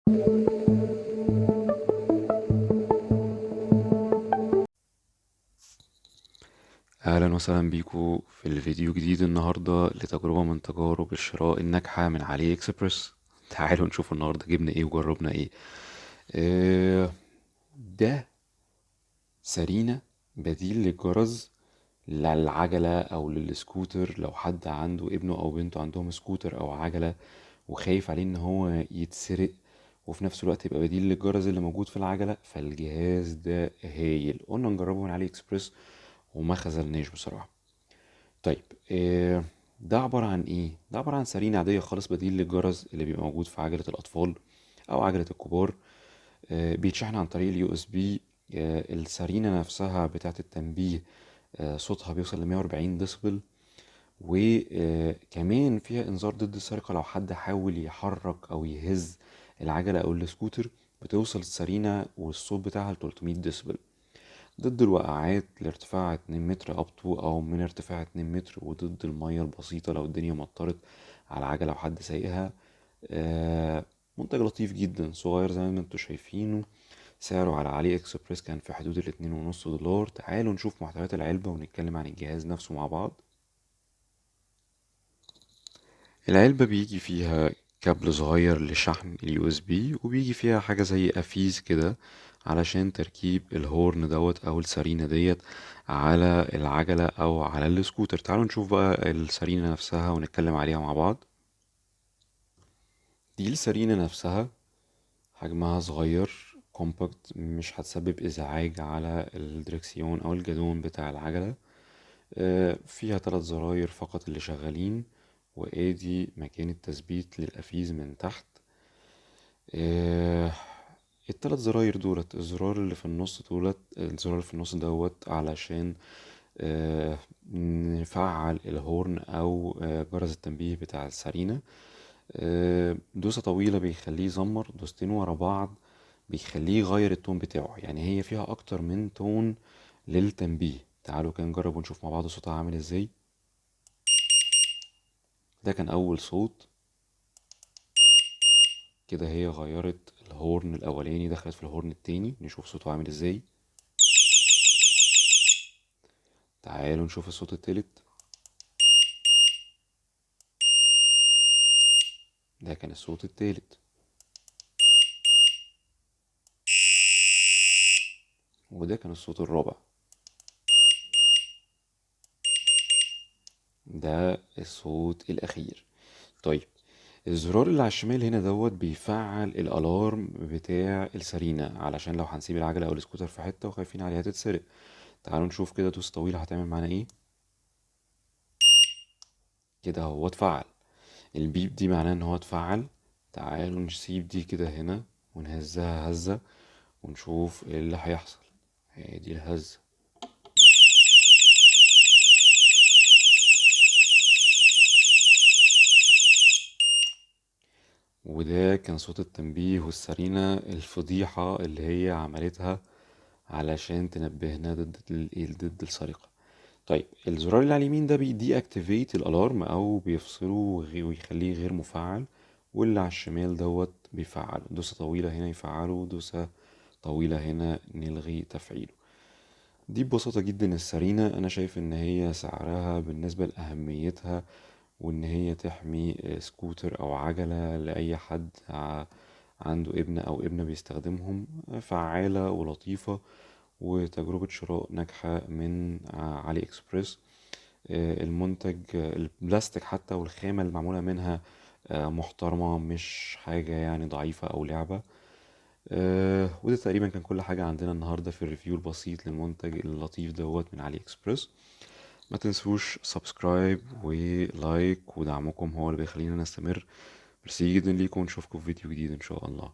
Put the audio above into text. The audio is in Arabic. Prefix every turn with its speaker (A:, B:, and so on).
A: اهلا وسهلا بيكم في الفيديو جديد النهارده لتجربه من تجارب الشراء الناجحه من علي اكسبرس. تعالوا نشوف النهارده جبنا ايه وجربنا ايه. ده سرينة بديل للجرز للعجلة او للسكوتر، لو حد عنده ابنه او بنته عندهم سكوتر او عجلة وخايف عليه ان هو يتسرق، وفي نفس الوقت يبقى بديل للجرز اللي موجود في العجلة. فالجهاز ده هايل، قلنا نجربه من علي اكسبرس وما خذلناش بصراحة. طيب، ده عبارة عن ايه؟ ده عبارة عن سرينة عادية خالص، بديل للجرس اللي بيبقى موجود في عجلة الأطفال أو عجلة الكبار. بيتشحن عن طريق اليو اس بي. السرينة نفسها بتاعة التنبيه صوتها بيوصل ل 140 ديسبل، وكمان فيها إنذار ضد السرقة لو حد حاول يحرك أو يهز العجلة أو السكوتر. بتوصل السرينة والصوت بتاعها ل 300 ديسبل. ضد الوقعات لارتفاع 2 متر أبطو أو من ارتفاع 2 متر، وضد المية البسيطة لو الدنيا مطرت على العجلة وحد سايقها. منتج لطيف جدا صغير زي ما انتوا شايفينه. سعره على علي اكسبريس كان في حدود ال2.5 دولار. تعالوا نشوف محتويات العلبة ونتكلم عن الجهاز نفسه مع بعض. العلبة بيجي فيها كابل صغير لشحن اليو اس بي، وبيجي فيها حاجة زي افيز كده علشان تركيب الهورن دوت او السرينة ديت على العجلة او على السكوتر. تعالوا نشوف بقى السرينة نفسها ونتكلم عليها مع بعض. دي السرينة نفسها، حجمها صغير كومباكت، مش هتسبب ازعاج على الدركسيون او الجادون بتاع العجلة. فيها 3 زراير فقط اللي شغالين، وادي مكان التثبيت للقفيز من تحت. آه، ال3 زراير دولت، الزرار اللي في النص دولت، الزرار اللي في النص دوت علشان نفعل الهورن او جرس التنبيه بتاع السرينة. دوسة طويلة بيخليه يزمر، دوستين ورا بعض بيخليه يغير التون بتاعه. يعني هي فيها اكتر من تون للتنبيه. تعالوا كده نجرب ونشوف مع بعض صوتها عامل ازاي. ده كان اول صوت. كده هي غيرت الهورن الاولاني، دخلت في الهورن التاني، نشوف صوته عامل ازاي. تعالوا نشوف الصوت التالت. ده كان الصوت التالت. وده كان الصوت الرابع. ده الصوت الاخير. طيب، الزرار اللي على الشمال هنا دوت بيفعل الالارم بتاع السرينة علشان لو هنسيب العجلة او السكوتر في حتة وخايفين عليها تتسرق. تعالوا نشوف كده دوس طويلة هتعمل معانا ايه. كده هو اتفعل. البيب دي معناه ان هو اتفعل. تعالوا نسيب دي كده هنا ونهزها هزة ونشوف ايه اللي هيحصل. هي دي الهزة. وده كان صوت التنبيه والسرينة الفضيحة اللي هي عملتها علشان تنبهنا ضد السرقة. طيب، الزرار اللي على اليمين ده بيدي اكتيفيت الالارم او بيفصله ويخليه غير مفعل، واللي على الشمال دوت بيفعله. دوسة طويلة هنا يفعله، دوسة طويلة هنا نلغي تفعيله. دي ببساطة جدا السرينة. انا شايف ان هي سعرها بالنسبة لأهميتها وان هي تحمي سكوتر او عجلة لأي حد عنده ابن او ابنة بيستخدمهم، فعالة ولطيفة، وتجربة شراء ناجحة من علي اكسبريس. المنتج البلاستيك حتى والخامة اللي معمولة منها محترمة، مش حاجة يعني ضعيفة أو لعبة. وده تقريبا كان كل حاجة عندنا النهاردة في الريفيو البسيط للمنتج اللطيف دوت من علي اكسبريس. ما تنسوش سبسكرايب ولايك، ودعمكم هو اللي بيخلينا نستمر. ميرسي جدا ليكم، ونشوفكم في فيديو جديد إن شاء الله.